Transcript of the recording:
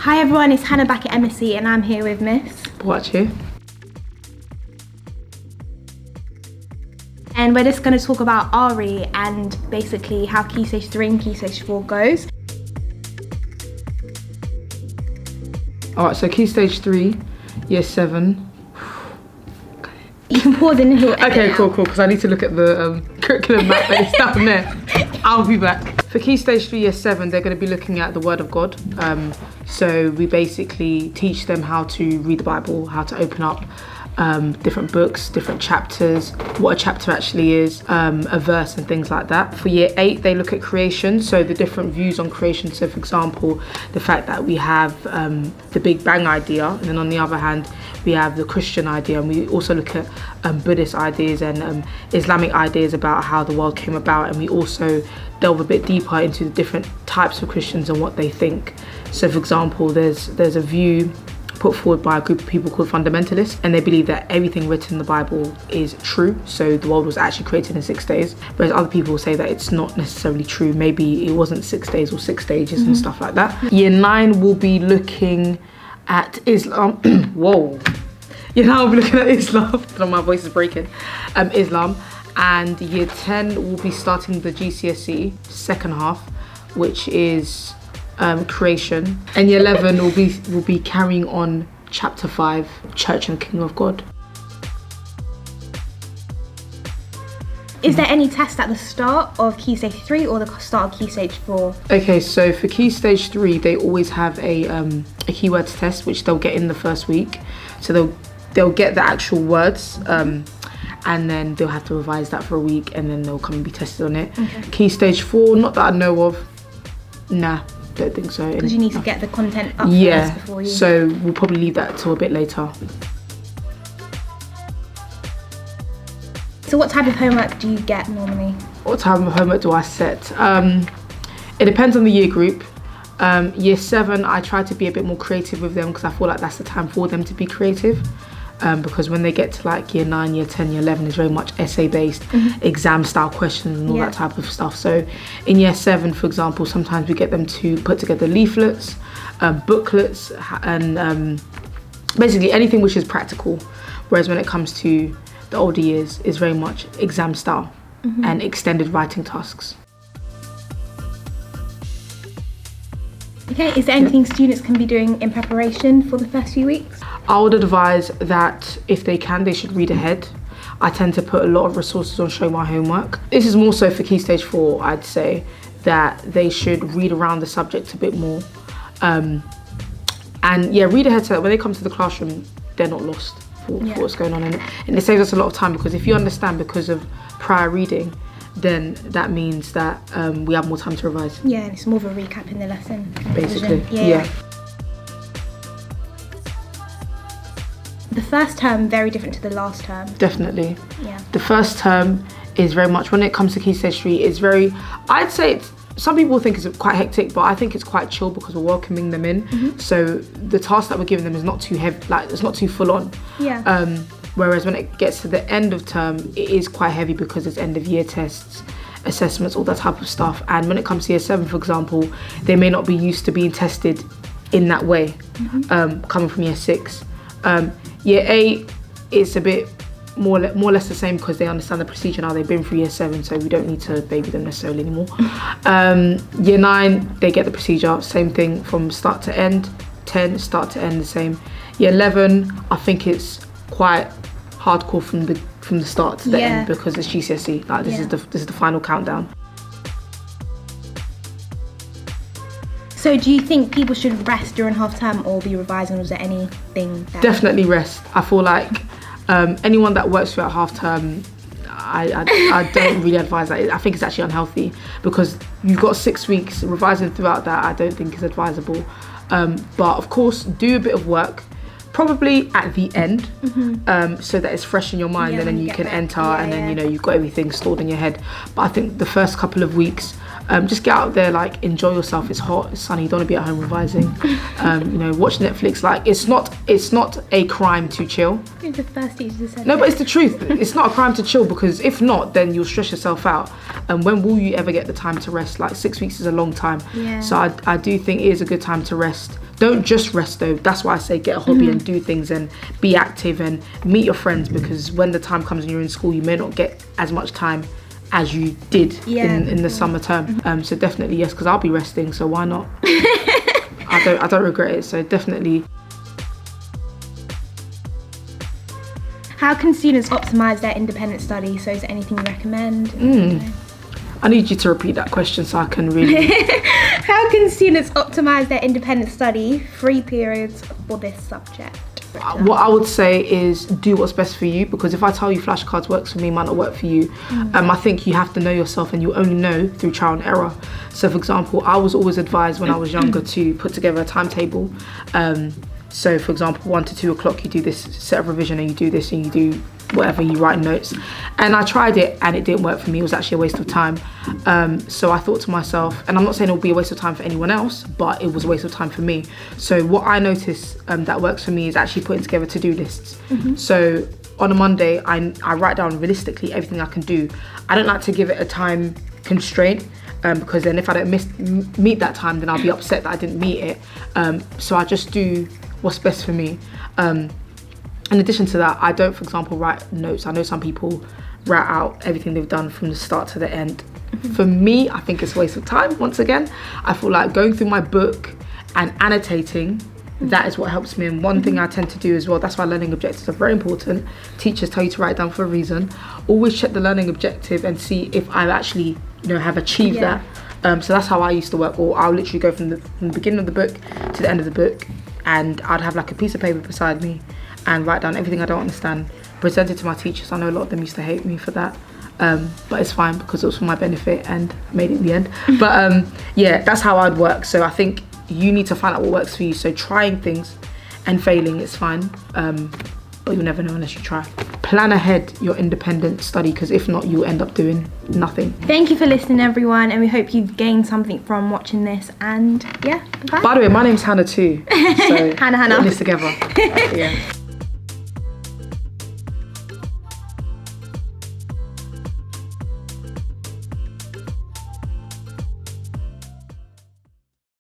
Hi everyone, it's Hannah back at MSc and I'm here with Miss Boayke. And we're just going to talk about RE and basically how Key Stage 3 and Key Stage 4 goes. Alright, so Key Stage 3, Year 7. You can pause in here. Okay, cool, because I need to look at the curriculum map that is down there. I'll be back. For Key Stage 3, Year 7, they're going to be looking at the Word of God. So we basically teach them how to read the Bible, how to open up different books, different chapters, what a chapter actually is, a verse and things like that. For Year 8, they look at creation, so the different views on creation. So for example, the fact that we have the Big Bang idea, and then on the other hand, we have the Christian idea, and we also look at Buddhist ideas and Islamic ideas about how the world came about, and we also delve a bit deeper into the different types of Christians and what they think. So for example, there's a view put forward by a group of people called fundamentalists, and they believe that everything written in the Bible is true, so the world was actually created in 6 days, whereas other people say that it's not necessarily true. Maybe it wasn't 6 days or 6 stages and stuff like that. Year 9 will be looking at Islam. Whoa. Year 9 will be looking at Islam. My voice is breaking. Islam. And Year 10 will be starting the GCSE second half, which is creation, and Year 11 will be carrying on chapter 5, Church and Kingdom of God. Is there any test at the start of Key Stage 3 or the start of Key Stage 4? Okay, so for Key Stage 3, they always have a keywords test, which they'll get in the first week. So they'll get the actual words, and then they'll have to revise that for a week, and then they'll come and be tested on it. Okay. Key Stage 4, not that I know of. Nah, don't think so. Because you need to get the content up first before you... so we'll probably leave that till a bit later. So what type of homework do you get normally? What type of homework do I set? It depends on the year group. Year 7, I try to be a bit more creative with them because I feel like that's the time for them to be creative. Because when they get to like Year 9, Year 10, Year 11, it's very much essay-based, exam-style questions and all that type of stuff. So in Year 7, for example, sometimes we get them to put together leaflets, booklets, and basically anything which is practical. Whereas when it comes to the older years, it's very much exam-style and extended writing tasks. Okay, is there anything students can be doing in preparation for the first few weeks? I would advise that if they can, they should read ahead. I tend to put a lot of resources on Show My Homework. This is more so for Key Stage 4, I'd say, that they should read around the subject a bit more. And yeah, read ahead so that when they come to the classroom, they're not lost for what's going on. And it saves us a lot of time, because if you understand because of prior reading, then that means that we have more time to revise. Yeah, and it's more of a recap in the lesson. Basically, yeah. The first term, very different to the last term. Definitely. Yeah. The first term is very much, when it comes to Key Stage 3, it's very, I'd say some people think it's quite hectic, but I think it's quite chill because we're welcoming them in. So the task that we're giving them is not too heavy, like it's not too full on. Yeah. Whereas when it gets to the end of term, it is quite heavy because it's end of year tests, assessments, all that type of stuff. And when it comes to Year 7, for example, they may not be used to being tested in that way, coming from Year 6. Year 8 is a bit more or less the same because they understand the procedure now. They've been through Year 7, so we don't need to baby them necessarily anymore. Year 9, they get the procedure, same thing from start to end. 10, start to end, the same. Year 11, I think it's quite hardcore from the start to the end because it's GCSE. Like this is the final countdown. So do you think people should rest during half term or be revising, or is there anything that... Definitely rest. I feel like anyone that works throughout half term, I don't really advise that. I think it's actually unhealthy because you've got 6 weeks revising throughout that. I don't think is advisable. But of course, do a bit of work, probably at the end, so that it's fresh in your mind, and then you can enter, and then you know you've got everything stored in your head. But I think the first couple of weeks, just get out there, like enjoy yourself. It's hot, it's sunny, you don't want to be at home revising. You know, watch Netflix. Like it's not a crime to chill. The first teacher just said no, but it's the truth. It's not a crime to chill, because if not, then you'll stress yourself out. And when will you ever get the time to rest? Like 6 weeks is a long time. So I do think it is a good time to rest, Don't just rest though. That's why I say get a hobby and do things and be active and meet your friends, because when the time comes and you're in school, you may not get as much time as you did in the summer term. So definitely yes, because I'll be resting, so why not? I don't regret it, so definitely. How can students optimise their independent study? So is there anything you recommend? I need you to repeat that question so I can really... How can students optimise their independent study, free periods for this subject? What I would say is do what's best for you, because if I tell you flashcards works for me, might not work for you. I think you have to know yourself, and you only know through trial and error. So for example, I was always advised when I was younger to put together a timetable. So for example, 1 to 2 o'clock you do this set of revision, and you do this and you do whatever, you write notes. And I tried it and it didn't work for me. It was actually a waste of time. So I thought to myself, and I'm not saying it will be a waste of time for anyone else, but it was a waste of time for me. So what I noticed that works for me is actually putting together to-do lists. So on a Monday, I write down realistically everything I can do. I don't like to give it a time constraint, because then if I don't meet that time, then I'll be upset that I didn't meet it. So I just do what's best for me. In addition to that, I don't, for example, write notes. I know some people write out everything they've done from the start to the end. For me, I think it's a waste of time. Once again, I feel like going through my book and annotating, that is what helps me. And one thing I tend to do as well, that's why learning objectives are very important. Teachers tell you to write it down for a reason. Always check the learning objective and see if I actually, have achieved that. So that's how I used to work. Or I'll literally go from the beginning of the book to the end of the book, and I'd have like a piece of paper beside me and write down everything I don't understand, present it to my teachers. I know a lot of them used to hate me for that, but it's fine because it was for my benefit and I made it in the end. But yeah, that's how I'd work. So I think you need to find out what works for you. So trying things and failing is fine, but you'll never know unless you try. Plan ahead your independent study, because if not, you'll end up doing nothing. Thank you for listening, everyone, and we hope you've gained something from watching this. And yeah, bye. By the way, my name's Hannah too. So Hannah. putting this together. Yeah.